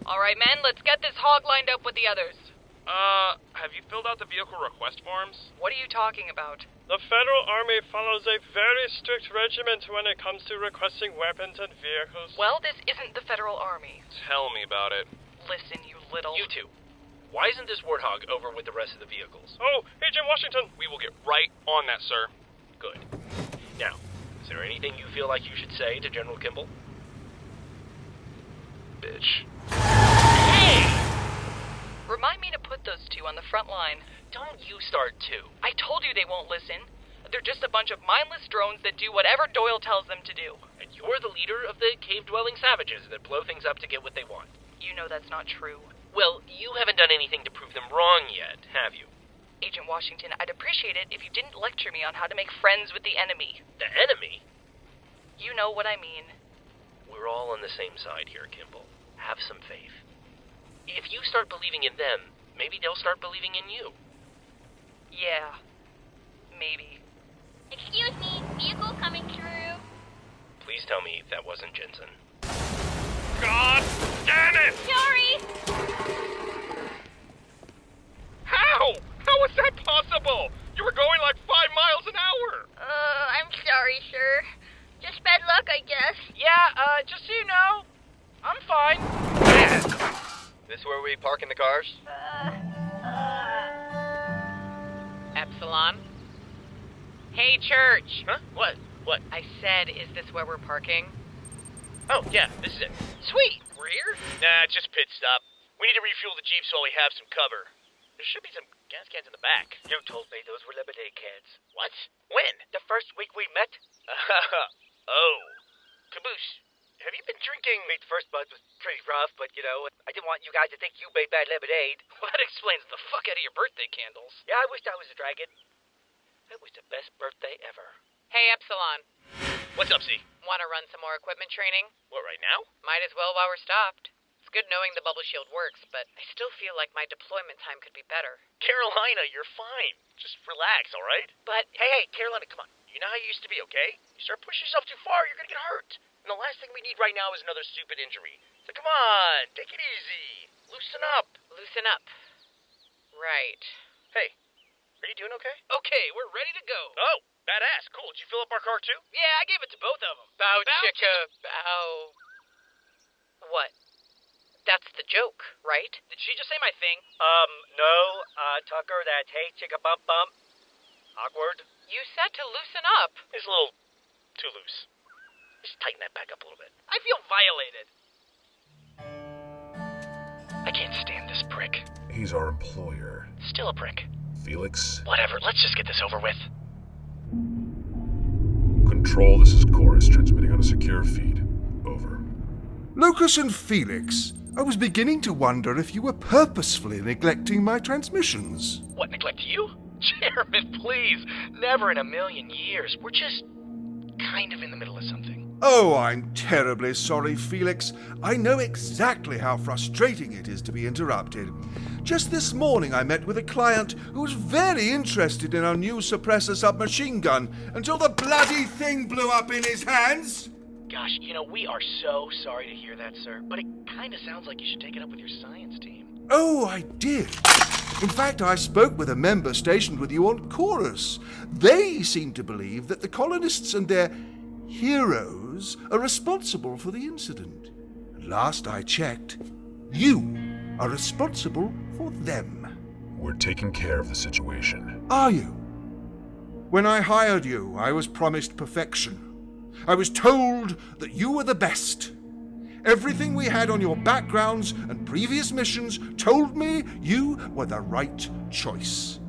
Alright, men, let's get this hog lined up with the others. Have you filled out the vehicle request forms? What are you talking about? The Federal Army follows a very strict regiment when it comes to requesting weapons and vehicles. Well, this isn't the Federal Army. Tell me about it. Listen, you little... You two. Why isn't this Warthog over with the rest of the vehicles? Oh, Agent Washington! We will get right on that, sir. Good. Now, is there anything you feel like you should say to General Kimball? Bitch. Hey! Remind me to put those two on the front line. Don't you start too. I told you they won't listen. They're just a bunch of mindless drones that do whatever Doyle tells them to do. And you're the leader of the cave-dwelling savages that blow things up to get what they want. You know that's not true. Well, you haven't done anything to prove them wrong yet, have you? Agent Washington, I'd appreciate it if you didn't lecture me on how to make friends with the enemy. The enemy? You know what I mean. We're all on the same side here, Kimball. Have some faith. If you start believing in them, maybe they'll start believing in you. Yeah. Maybe. Excuse me, vehicle coming through. Please tell me that wasn't Jensen. God damn it! Sorry. How? How is that possible? You were going like 5 miles an hour! I'm sorry, sir. Just bad luck, I guess. Yeah, just so you know, I'm fine. This where we parking the cars? Epsilon? Hey, Church! Huh? What? What? I said, is this where we're parking? Oh, yeah, this is it. Sweet! We're here? Nah, it's just pit stop. We need to refuel the Jeep so we have some cover. There should be some gas cans in the back. You told me those were lemonade cans. What? When? The first week we met? Oh. Caboose, have you been drinking? I mean, the first month was pretty rough, but, I didn't want you guys to think you made bad lemonade. Well, that explains the fuck out of your birthday candles. Yeah, I wished I was a dragon. That was the best birthday ever. Hey, Epsilon. What's up, C? Want to run some more equipment training? What, right now? Might as well while we're stopped. It's good knowing the bubble shield works, but I still feel like my deployment time could be better. Carolina, you're fine. Just relax, all right? But... Hey, Carolina, come on. You know how you used to be, okay? You start pushing yourself too far, you're gonna get hurt. And the last thing we need right now is another stupid injury. So come on, take it easy. Loosen up. Loosen up. Right. Hey, are you doing okay? Okay, we're ready to go. Oh, badass. Cool. Did you fill up our car too? Yeah, I gave it to both of them. Bow chicka, bow. What? That's the joke, right? Did she just say my thing? No, Tucker, that's hey chicka bump bump. Awkward. You said to loosen up. It's a little too loose. Just tighten that back up a little bit. I feel violated. I can't stand this prick. He's our employer. Still a prick. Felix? Whatever, let's just get this over with. Control, this is Chorus, transmitting on a secure feed. Over. Lucas and Felix, I was beginning to wonder if you were purposefully neglecting my transmissions. What, neglect you? Chairman, please. Never in a million years. We're just kind of in the middle of something. Oh, I'm terribly sorry, Felix. I know exactly how frustrating it is to be interrupted. Just this morning I met with a client who was very interested in our new suppressor submachine gun until the bloody thing blew up in his hands. Gosh, we are so sorry to hear that, sir. But it kind of sounds like you should take it up with your science team. Oh, I did. In fact, I spoke with a member stationed with you on Chorus. They seem to believe that the colonists and their heroes are responsible for the incident. Last I checked, you are responsible for them. We're taking care of the situation. Are you? When I hired you, I was promised perfection. I was told that you were the best. Everything we had on your backgrounds and previous missions told me you were the right choice.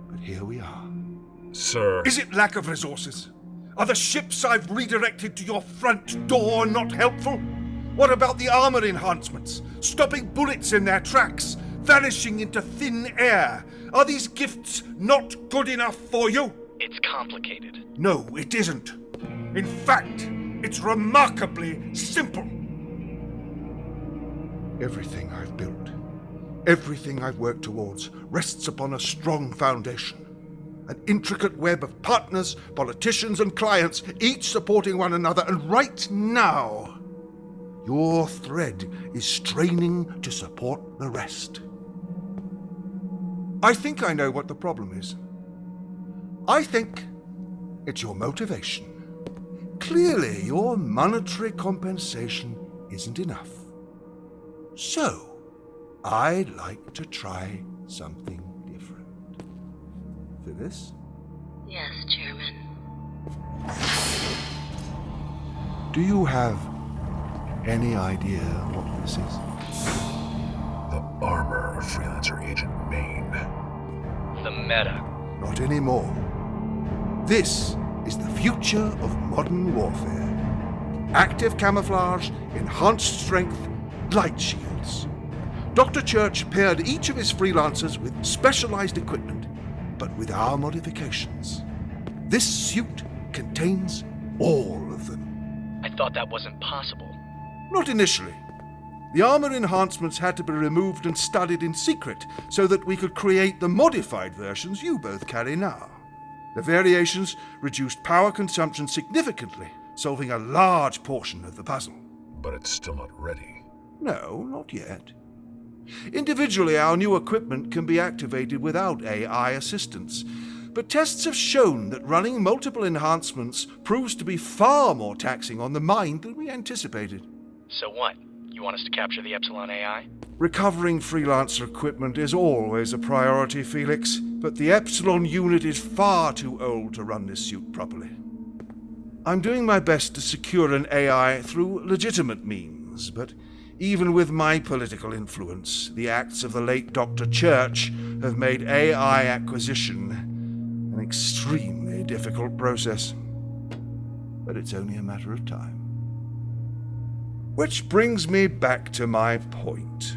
But here we are. Sir. Is it lack of resources? Are the ships I've redirected to your front door not helpful? What about the armor enhancements? Stopping bullets in their tracks, vanishing into thin air. Are these gifts not good enough for you? It's complicated. No, it isn't. In fact, it's remarkably simple. Everything I've built, everything I've worked towards, rests upon a strong foundation. An intricate web of partners, politicians, and clients, each supporting one another. And right now, Your thread is straining to support the rest. I think I know what the problem is. I think it's your motivation. Clearly, your monetary compensation isn't enough. So, I'd like to try something different. Phyllis? Yes, Chairman. Do you have any idea what this is? The armor of Freelancer Agent Maine. The meta. Not anymore. This is the future of modern warfare. Active camouflage, enhanced strength, light shields. Dr. Church paired each of his freelancers with specialized equipment, but with our modifications. This suit contains all of them. I thought that wasn't possible. Not initially. The armor enhancements had to be removed and studied in secret so that we could create the modified versions you both carry now. The variations reduced power consumption significantly, solving a large portion of the puzzle. But it's still not ready. No, not yet. Individually, our new equipment can be activated without AI assistance, but tests have shown that running multiple enhancements proves to be far more taxing on the mind than we anticipated. So what? You want us to capture the Epsilon AI? Recovering freelancer equipment is always a priority, Felix, but the Epsilon unit is far too old to run this suit properly. I'm doing my best to secure an AI through legitimate means, but even with my political influence, the acts of the late Dr. Church have made AI acquisition an extremely difficult process. But it's only a matter of time. Which brings me back to my point.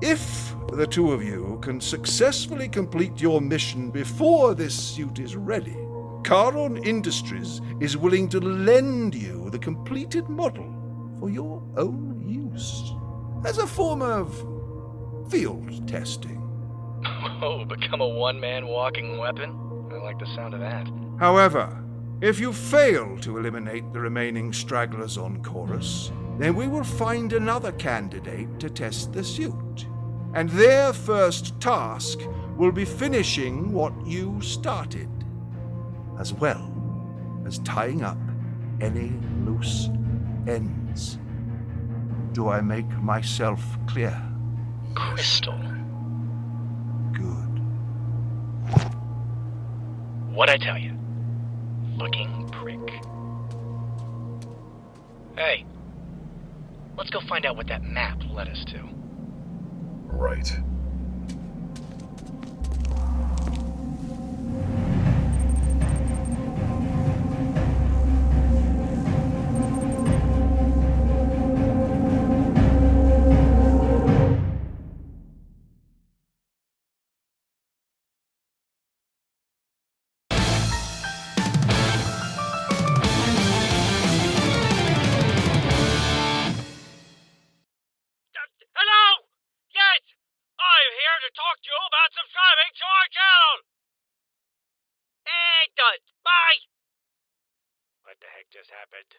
If the two of you can successfully complete your mission before this suit is ready, Charon Industries is willing to lend you the completed model for your own use, as a form of field testing. Oh, become a one-man walking weapon? I like the sound of that. However, if you fail to eliminate the remaining stragglers on Chorus, then we will find another candidate to test the suit. And their first task will be finishing what you started, as well as tying up any loose ends. Do I make myself clear? Crystal. Good. What'd I tell you? Looking prick. Hey, let's go find out what that map led us to. Right. Hello! Yes! I'm here to talk to you about subscribing to our channel! Done. Bye! What the heck just happened?